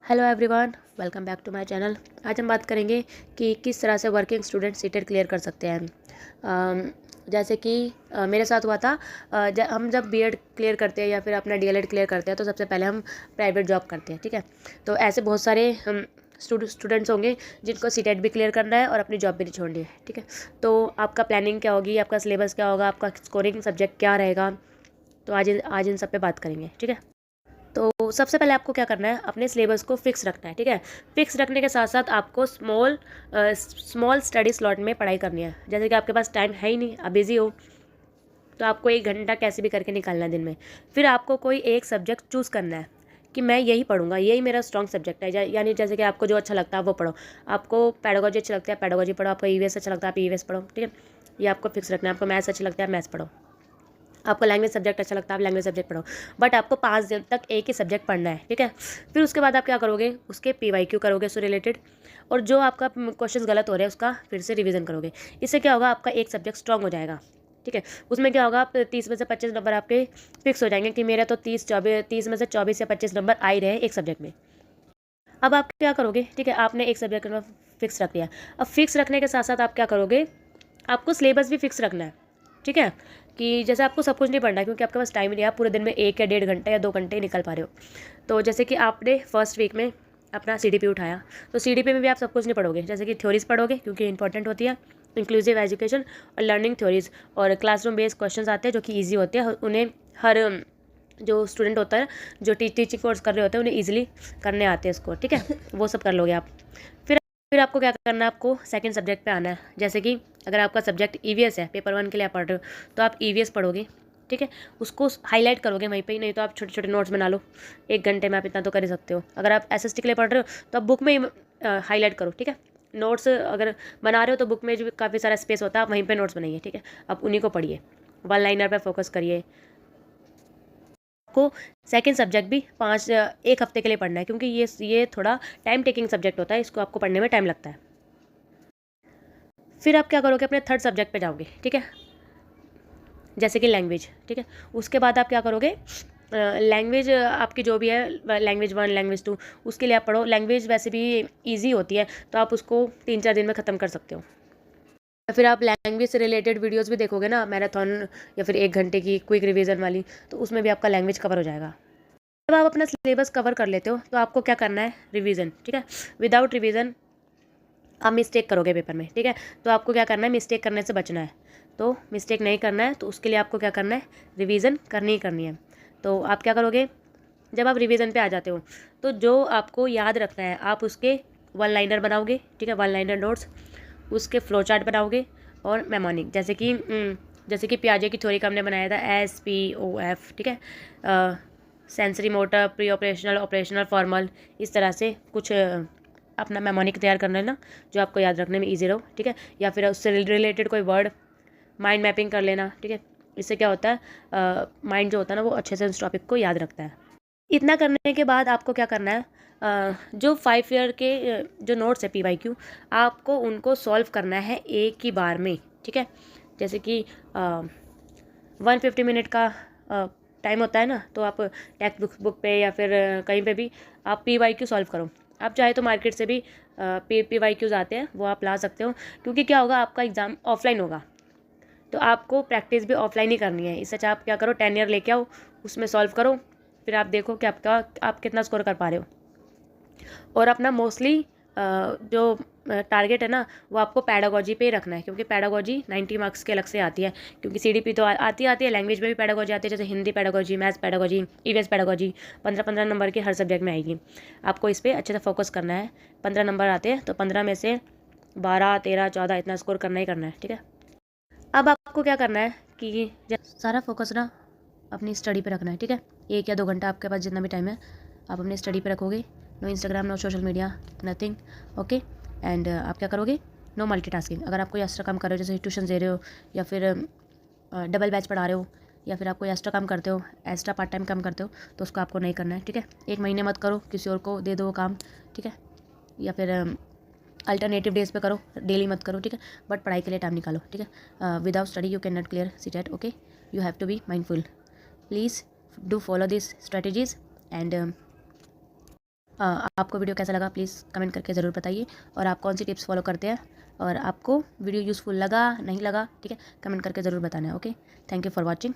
Hello everyone, welcome back to my channel. आज हम बात करेंगे कि किस तरह से वर्किंग स्टूडेंट सीटेट क्लियर कर सकते हैं। जैसे कि मेरे साथ हुआ था। हम जब बीएड क्लियर करते हैं या फिर अपना डीएलएड क्लियर करते हैं तो सबसे पहले हम प्राइवेट जॉब करते हैं, ठीक है। तो ऐसे बहुत सारे हम स्टूडेंट्स होंगे जिनको सीटेट भी क्लियर करना है और अपनी जॉब भी नहीं छोड़नी है, ठीक है। तो आपका प्लानिंग क्या होगी, आपका सिलेबस क्या होगा, आपका स्कोरिंग सब्जेक्ट क्या रहेगा, तो आज इन सब पे बात करेंगे, ठीक है। तो सबसे पहले आपको क्या करना है, अपने सिलेबस को फिक्स रखना है, ठीक है। फिक्स रखने के साथ साथ आपको स्मॉल स्टडी स्लॉट में पढ़ाई करनी है। जैसे कि आपके पास टाइम है ही नहीं, आप बिज़ी हो, तो आपको 1 घंटा कैसे भी करके निकालना है दिन में। फिर आपको कोई एक सब्जेक्ट चूज़ करना है कि मैं यही पढ़ूंगा, यही मेरा स्ट्रॉन्ग सब्जेक्ट है। यानी जैसे कि आपको जो अच्छा लगता है वो पढ़ो। आपको पैडागोजी अच्छा लगता है पैडागोजी पढ़ो, आपको ईवीएस अच्छा लगता है आप ईवीएस पढ़ो, ठीक है। ये आपको फिक्स रखना है। आपको मैथ्स अच्छा लगता है मैथ्स पढ़ो, आपको लैंग्वेज सब्जेक्ट अच्छा लगता है आप लैंग्वेज सब्जेक्ट पढ़ो। बट आपको 5 दिन तक एक ही सब्जेक्ट पढ़ना है, ठीक है। फिर उसके बाद आप क्या करोगे, उसके पीवाईक्यू करोगे उससे रिलेटेड, और जो आपका क्वेश्चन गलत हो रहा है उसका फिर से रिवीजन करोगे। इससे क्या होगा, आपका एक सब्जेक्ट स्ट्रॉन्ग हो जाएगा, ठीक है। उसमें क्या होगा, आप 30 में से 25 नंबर आपके फिक्स हो जाएंगे कि मेरा तो 30 में से 24 या 25 नंबर आ ही रहे एक सब्जेक्ट में। अब आप क्या करोगे, ठीक है, आपने एक सब्जेक्ट में फिक्स रख लिया। अब फिक्स रखने के साथ साथ आप क्या करोगे, आपको सिलेबस भी फिक्स रखना है, ठीक है। कि जैसे आपको सब कुछ नहीं पढ़ना है क्योंकि आपके पास टाइम नहीं है, आप पूरे दिन में 1 या 1.5 घंटे या 2 घंटे ही निकल पा रहे हो। तो जैसे कि आपने फर्स्ट वीक में अपना सीडीपी उठाया, तो सीडीपी में भी आप सब कुछ नहीं पढ़ोगे। जैसे कि थ्योरीज पढ़ोगे क्योंकि इंपॉर्टेंट होती है, इंक्लूसिव एजुकेशन और लर्निंग थ्योरीज, और क्लासरूम बेस्ड क्वेश्चन आते हैं जो कि ईजी होते हैं। उन्हें हर जो स्टूडेंट होता है, जो टीचिंग कोर्स कर रहे होते हैं, उन्हें ईजिली करने आते हैं इसको, ठीक है। वो सब कर लोगे आप। फिर आपको क्या करना है, आपको सेकंड सब्जेक्ट पे आना है। जैसे कि अगर आपका सब्जेक्ट ईवीएस है, पेपर 1 के लिए आप पढ़ रहे हो, तो आप ईवीएस पढ़ोगे, ठीक है। उसको हाईलाइट करोगे वहीं पे ही, नहीं तो आप छोटे छोटे नोट्स बना लो। 1 घंटे में आप इतना तो कर ही सकते हो। अगर आप एसएसटी के लिए पढ़ रहे हो तो आप बुक में ही हाईलाइट करो, ठीक है। नोट्स अगर बना रहे हो तो बुक में जो काफ़ी सारा स्पेस होता है, आप वहीं पर नोट्स बनाइए, ठीक है। आप उन्हीं को पढ़िए, वन लाइनर पर फोकस करिए। आपको सेकंड सब्जेक्ट भी 1 हफ्ते के लिए पढ़ना है क्योंकि ये थोड़ा टाइम टेकिंग सब्जेक्ट होता है, इसको आपको पढ़ने में टाइम लगता है। फिर आप क्या करोगे, अपने थर्ड सब्जेक्ट पे जाओगे, ठीक है, जैसे कि लैंग्वेज, ठीक है। उसके बाद आप क्या करोगे, लैंग्वेज आपकी जो भी है, लैंग्वेज 1 लैंग्वेज 2, उसके लिए आप पढ़ो। लैंग्वेज वैसे भी ईजी होती है तो आप उसको 3-4 दिन में ख़त्म कर सकते हो। फिर आप लैंग्वेज से रिलेटेड वीडियोस भी देखोगे ना, मैराथन या फिर 1 घंटे की क्विक रिवीजन वाली, तो उसमें भी आपका लैंग्वेज कवर हो जाएगा। जब आप अपना सिलेबस कवर कर लेते हो तो आपको क्या करना है, रिवीजन, ठीक है। विदाउट रिवीजन आप मिस्टेक करोगे पेपर में, ठीक है। तो आपको क्या करना है, मिस्टेक करने से बचना है। तो मिस्टेक नहीं करना है तो उसके लिए आपको क्या करना है, रिवीजन करनी ही करनी है। तो आप क्या करोगे, जब आप रिवीजन पे आ जाते हो तो जो आपको याद रखना है आप उसके वन लाइनर बनाओगे, ठीक है, वन लाइनर नोट्स, उसके फ्लो चार्ट बनाओगे और मेमोनिक। जैसे कि पियाजे की थ्योरी का हमने बनाया था SPOF, ठीक है। Sensory motor, pre operational, operational, formal, इस तरह से कुछ अपना मेमोनिक तैयार कर लेना जो आपको याद रखने में ईजी रहो, ठीक है। या फिर उससे रिलेटेड कोई वर्ड माइंड मैपिंग कर लेना, ठीक है। इससे क्या होता है, माइंड जो होता है ना वो अच्छे से उस टॉपिक को याद रखता है। इतना करने के बाद आपको क्या करना है, जो 5 ईयर के जो नोट्स है PYQ, आपको उनको सॉल्व करना है एक ही बार में, ठीक है। जैसे कि 150 मिनट का टाइम होता है ना, तो आप टेक्स्ट बुक पे या फिर कहीं पे भी आप PYQ सॉल्व करो। आप चाहे तो मार्केट से भी PYQs आते हैं, वो आप ला सकते हो। क्योंकि क्या होगा, आपका एग्ज़ाम ऑफलाइन होगा तो आपको प्रैक्टिस भी ऑफलाइन ही करनी है। इससे अच्छा आप क्या करो, 10 ईयर लेके आओ, उसमें सॉल्व करो, फिर आप देखो कि आप कितना स्कोर कर पा रहे हो। और अपना मोस्टली जो टारगेट है ना, वो आपको पैडागोजी पे ही रखना है क्योंकि पैडागोजी 90 मार्क्स के अलग से आती है। क्योंकि CDP तो आती है, लैंग्वेज में भी पैडागोजी आती है, जैसे Hindi pedagogy, maths pedagogy, EVS pedagogy, 15-15 number की हर सब्जेक्ट में आएगी। आपको इस पर अच्छे से फोकस करना है। 15 नंबर आते हैं तो 15 में से 12, 13, 14 इतना स्कोर करना ही करना है, ठीक है। अब आपको क्या करना है कि सारा फोकस ना अपनी स्टडी पे रखना है, ठीक है। 1 या 2 घंटा आपके पास जितना भी टाइम है आप अपनी स्टडी पे रखोगे। No Instagram, no social media, nothing, okay. And आप क्या करोगे, नो मल्टीटास्किंग। अगर आप कोई एक्स्ट्रा काम कर रहे हो, जैसे ट्यूशन दे रहे हो या फिर डबल बैच पढ़ा रहे हो या फिर आप कोई एक्स्ट्रा काम करते हो, एक्स्ट्रा पार्ट टाइम काम करते हो, तो उसको आपको नहीं करना है, ठीक है। 1 महीने मत करो, किसी और को दे दो वो काम, ठीक है। या फिर अल्टरनेटिव डेज पे करो, डेली मत करो, ठीक है। बट पढ़ाई के लिए टाइम निकालो, ठीक है। Without study you can not clear CTET, okay. You have to be mindful. Please do follow this strategies and आपको वीडियो कैसा लगा प्लीज़ कमेंट करके ज़रूर बताइए, और आप कौन सी टिप्स फॉलो करते हैं, और आपको वीडियो यूज़फुल लगा नहीं लगा, ठीक है, कमेंट करके ज़रूर बताना है। Okay, thank you for watching.